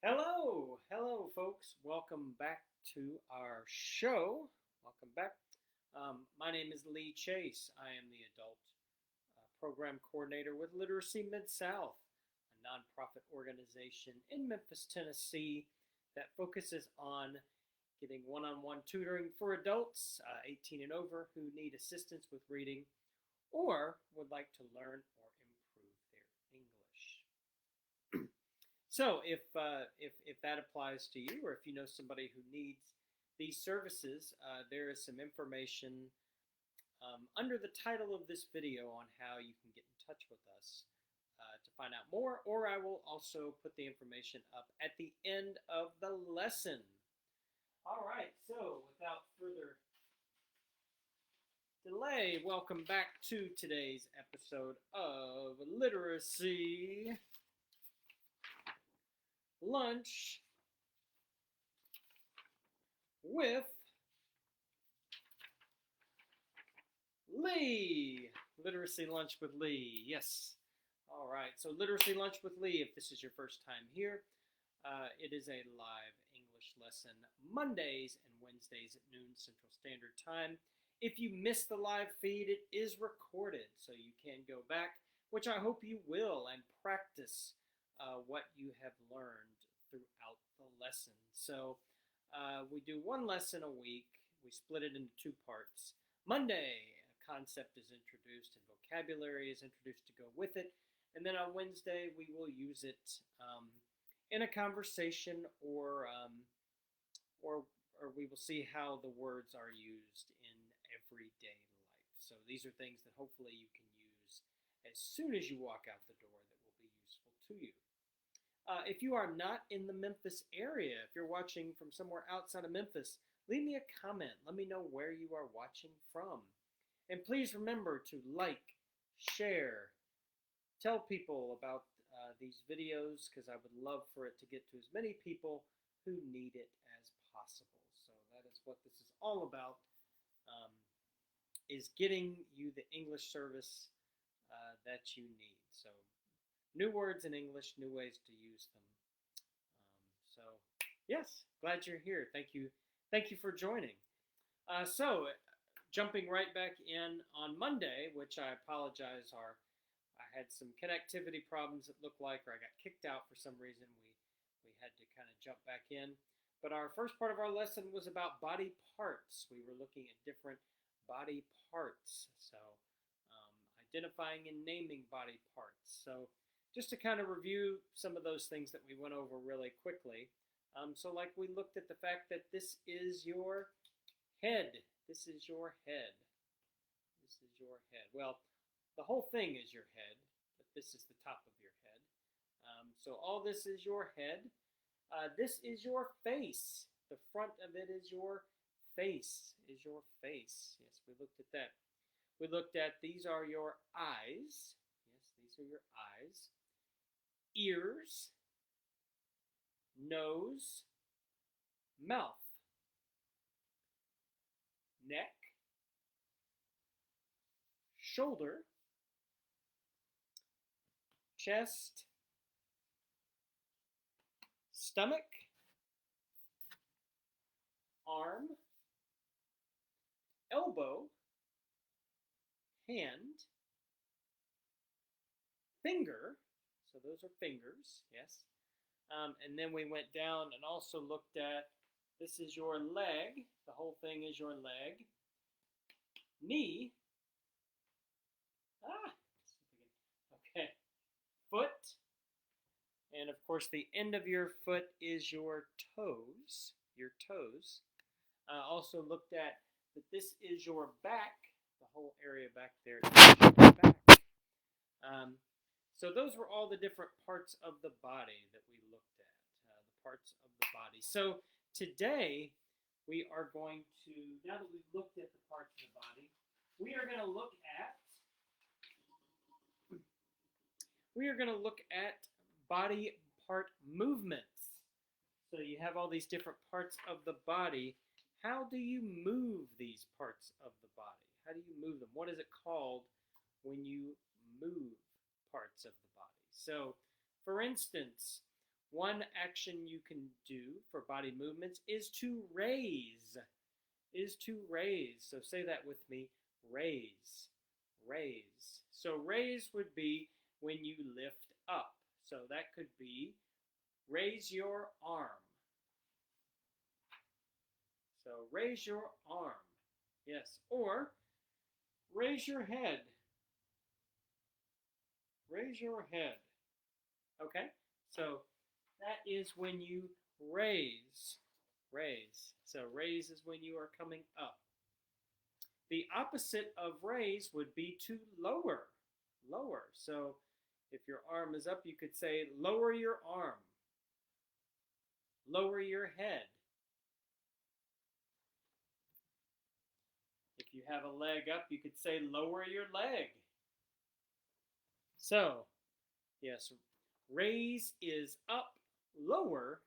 Hello, folks. Welcome back to our show. Welcome back. My name is Lee Chase. I am the adult program coordinator with Literacy Mid South, a nonprofit organization in Memphis, Tennessee, that focuses on getting one on one tutoring for adults 18 and over who need assistance with reading or would like to learn or improve their English. So if that applies to you, or if you know somebody who needs these services, there is some information under the title of this video on how you can get in touch with us to find out more, or I will also put the information up at the end of the lesson. All right, so without further delay, welcome back to today's episode of Literacy Lunch with Lee. Literacy Lunch with Lee. Yes. All right. So Literacy Lunch with Lee, if this is your first time here, it is a live English lesson Mondays and Wednesdays at noon Central Standard Time. If you miss the live feed, it is recorded, so you can go back, which I hope you will, and practice what you have learned throughout the lesson. So we do one lesson a week. We split it into two parts. Monday, a concept is introduced and vocabulary is introduced to go with it. And then on Wednesday, we will use it in a conversation or we will see how the words are used in everyday life. So these are things that hopefully you can use as soon as you walk out the door that will be useful to you. If you are not in the Memphis area, if you're watching from somewhere outside of Memphis, leave me a comment. Let me know where you are watching from. And please remember to like, share, tell people about these videos, because I would love for it to get to as many people who need it as possible. So that is what this is all about, is getting you the English service that you need. So new words in English, new ways to use them. So yes, glad you're here. Thank you for joining. So jumping right back in on Monday, which I apologize, I had some connectivity problems, it looked like, or I got kicked out for some reason. We had to kind of jump back in. But our first part of our lesson was about body parts. We were looking at different body parts. So identifying and naming body parts. So just to kind of review some of those things that we went over really quickly. So like we looked at the fact that this is your head. This is your head. This is your head. Well, the whole thing is your head, but this is the top of your head. So all this is your head. This is your face. The front of it is your face. Is your face. Yes, we looked at that. We looked at these are your eyes. Yes, these are your eyes. Ears, nose, mouth, neck, shoulder, chest, stomach, arm, elbow, hand, finger. So those are fingers, yes. And then we went down and also looked at, this is your leg. The whole thing is your leg. Knee. Okay. Foot. And of course the end of your foot is your toes. Your toes. Also looked at that this is your back. The whole area back there is your back. So those were all the different parts of the body that we looked at, the parts of the body. So today we are going to, now that we've looked at the parts of the body, we are going to look at body part movements. So you have all these different parts of the body. How do you move these parts of the body? How do you move them? What is it called when you move parts of the body? So, for instance, one action you can do for body movements is to raise. Is to raise. So say that with me. Raise. Raise. So raise would be when you lift up. So that could be raise your arm. So raise your arm. Yes. Or raise your head. Raise your head. Okay? So that is when you raise. Raise. So raise is when you are coming up. The opposite of raise would be to lower. Lower. So if your arm is up, you could say lower your arm. Lower your head. If you have a leg up, you could say lower your leg. So, yes, raise is up, lower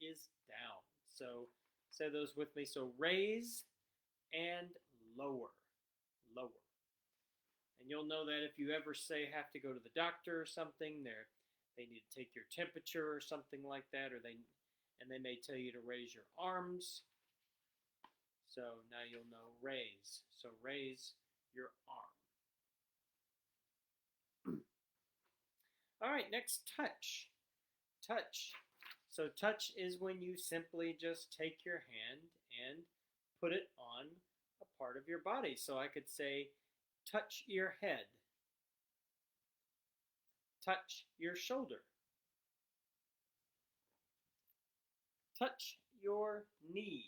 is down. So, say those with me. So, raise and lower. Lower. And you'll know that if you ever say have to go to the doctor or something, they need to take your temperature or something like that, and they may tell you to raise your arms. So now you'll know raise. So raise your arm. All right, next, touch. Touch. So touch is when you simply just take your hand and put it on a part of your body. So I could say, touch your head. Touch your shoulder. Touch your knee.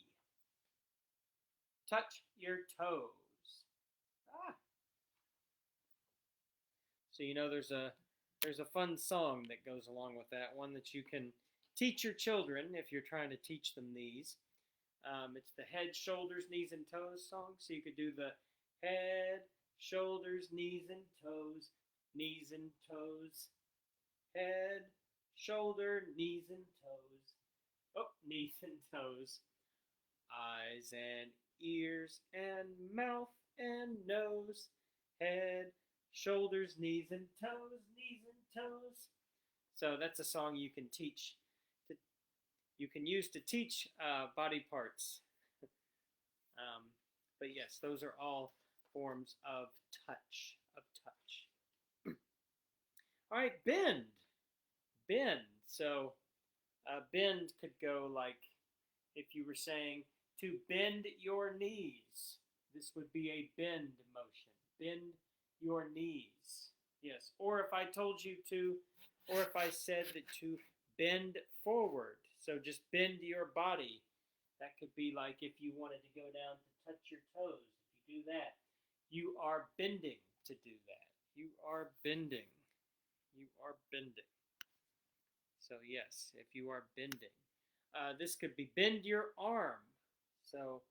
Touch your toes. So you know there's a fun song that goes along with that, one that you can teach your children if you're trying to teach them these. It's the head, shoulders, knees, and toes song. So you could do the head, shoulders, knees, and toes, knees and toes, head, shoulder, knees and toes, knees and toes, eyes and ears and mouth and nose, head, shoulders, knees and toes, knees and toes. So that's a song you can teach. You can use to teach body parts. But yes, those are all forms of touch. All right, bend. Bend. So bend could go like if you were saying to bend your knees. This would be a bend motion. Bend your knees. Yes. Or if I told you to, or if I said that to bend forward. So just bend your body. That could be like if you wanted to go down to touch your toes. If you do that, you are bending to do that. You are bending. You are bending. So yes, if you are bending. This could be bend your arm. So,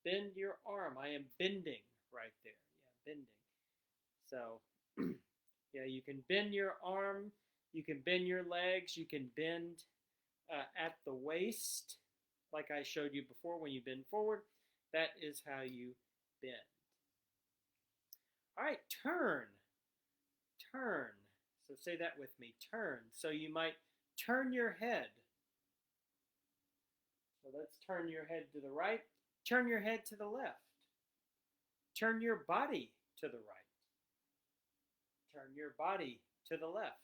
bend your arm. I am bending right there. Yeah, bending. So, yeah, you can bend your arm. You can bend your legs. You can bend at the waist, like I showed you before when you bend forward. That is how you bend. All right, turn. Turn. So say that with me. Turn. So you might turn your head. So let's turn your head to the right. Turn your head to the left. Turn your body to the right. Turn your body to the left.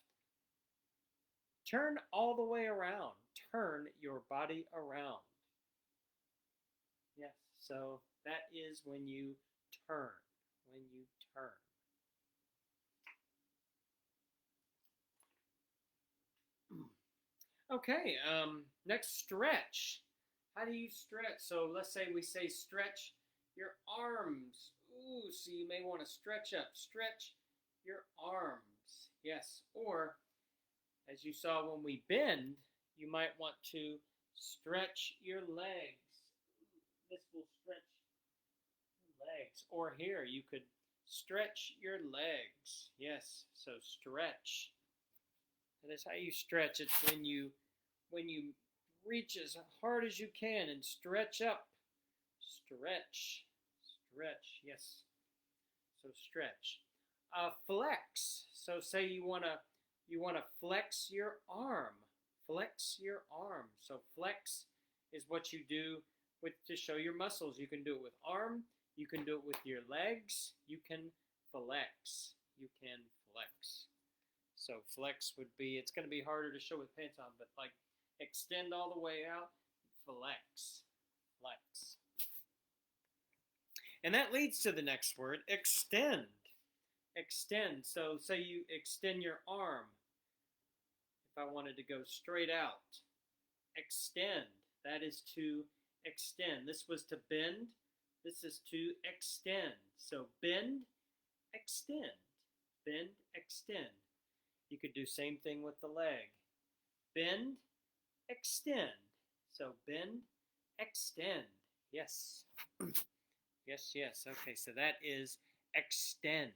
Turn all the way around. Turn your body around. Yes, so that is when you turn. When you turn. Okay, next, stretch. How do you stretch? So let's say we say stretch your arms. Ooh, so you may want to stretch up. Stretch your arms. Yes, or as you saw when we bend, you might want to stretch your legs. This will stretch your legs. Or here, you could stretch your legs. Yes, so stretch. That is how you stretch. It's when you reach as hard as you can and stretch up. Stretch. Stretch. Yes. So stretch. Flex. So say you want you want to flex your arm. Flex your arm. So flex is what you do to show your muscles. You can do it with arm. You can do it with your legs. You can flex. You can flex. So flex would be, it's going to be harder to show with pants on, but like extend all the way out, flex, flex. And that leads to the next word, extend. Extend. So say you extend your arm. If I wanted to go straight out, extend. That is to extend. This was to bend. This is to extend. So bend, extend. Bend, extend. You could do same thing with the leg. Bend, extend. So bend, extend. Yes. Yes, yes. Okay, so that is extend.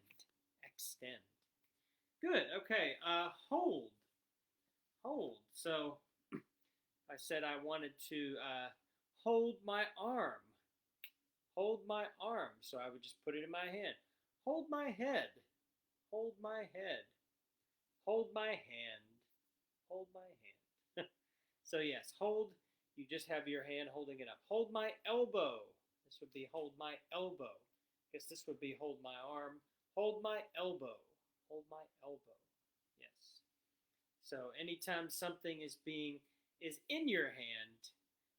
Extend. Good. Okay. Hold. Hold. So I said I wanted to hold my arm. Hold my arm. So I would just put it in my hand. Hold my head. Hold my head. Hold my hand. Hold my hand. So yes, hold. You just have your hand holding it up. Hold my elbow. This would be hold my elbow. I guess this would be hold my arm. Hold my elbow. Hold my elbow. Yes. So anytime something is in your hand,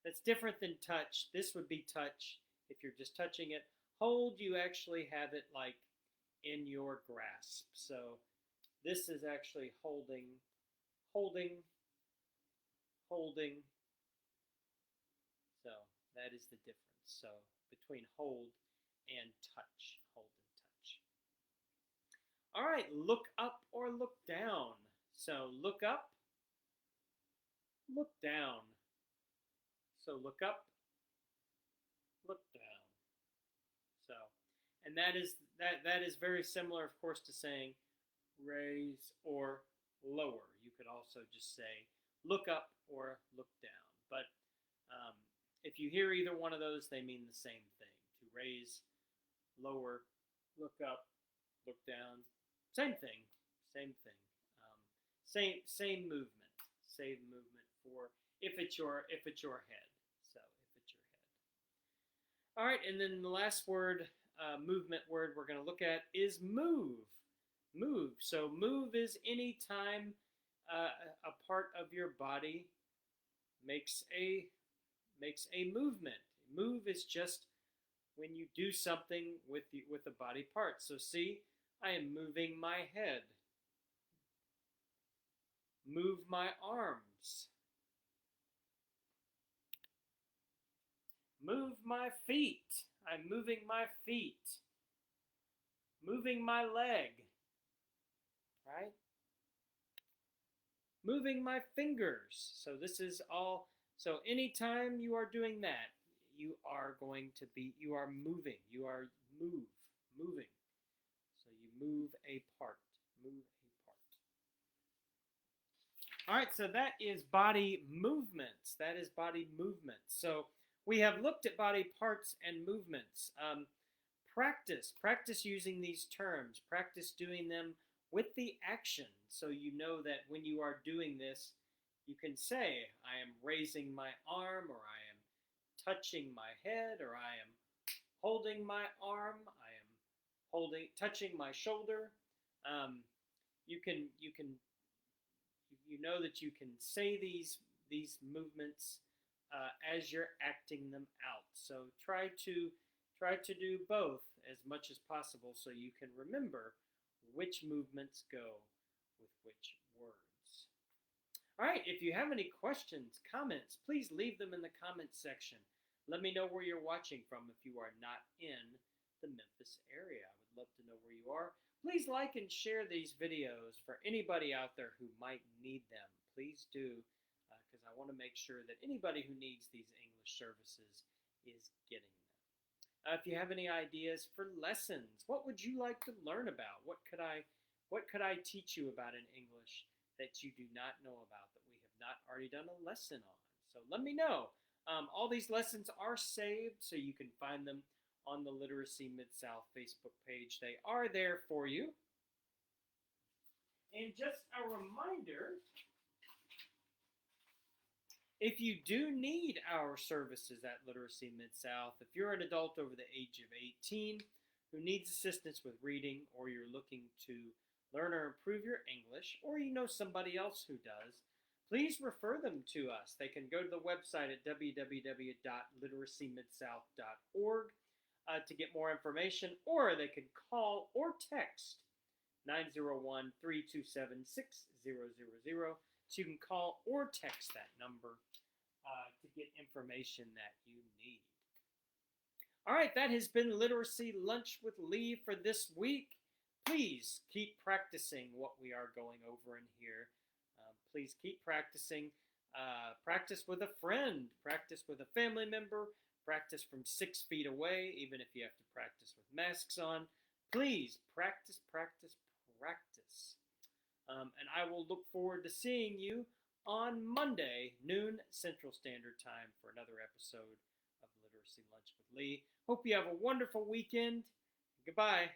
that's different than touch. This would be touch if you're just touching it. Hold, you actually have it like in your grasp. So this is actually holding. So that is the difference. So between hold and touch. Hold and touch. All right, look up or look down. So look up, look down. So look up, look down. So, and that is very similar, of course, to saying raise or lower. You could also just say look up or look down. But if you hear either one of those, they mean the same thing. To raise, lower, look up, look down. Same thing. Same thing. Same movement. Same movement for if it's your head. So if it's your head. All right, and then the last word, movement word we're going to look at is move. Move. So move is any time a part of your body makes a movement. Move is just when you do something with a body part. So see, I am moving my head. Move my arms. Move my feet. I'm moving my feet. Moving my leg. Right? Moving my fingers. So this is all. So anytime you are doing that, you are moving. You are moving. So you move a part. Move a part. All right, so that is body movements. That is body movements. So we have looked at body parts and movements. Practice using these terms. Practice doing them with the action. So you know that when you are doing this, you can say, I am raising my arm, or I am touching my head, or I am holding my arm, I am touching my shoulder. You know that you can say these movements as you're acting them out. So try to do both as much as possible so you can remember which movements go with which words. All right, if you have any questions, comments, please leave them in the comments section. Let me know where you're watching from if you are not in the Memphis area. I would love to know where you are. Please like and share these videos for anybody out there who might need them. Please do, because I want to make sure that anybody who needs these English services is getting them. If you have any ideas for lessons, what would you like to learn about? What could I teach you about in English that you do not know about, that we have not already done a lesson on? So let me know. All these lessons are saved, so you can find them on the Literacy Mid-South Facebook page. They are there for you. And just a reminder, if you do need our services at Literacy Mid-South, if you're an adult over the age of 18 who needs assistance with reading, or you're looking to learn or improve your English, or you know somebody else who does, please refer them to us. They can go to the website at www.literacymidsouth.org to get more information, or they can call or text 901-327-6000. So you can call or text that number to get information that you need. All right, that has been Literacy Lunch with Lee for this week. Please keep practicing what we are going over in here. Please keep practicing. Practice with a friend, practice with a family member, practice from 6 feet away, even if you have to practice with masks on. Please practice, practice, practice. And I will look forward to seeing you on Monday, noon Central Standard Time, for another episode of Literacy Lunch with Lee. Hope you have a wonderful weekend. Goodbye.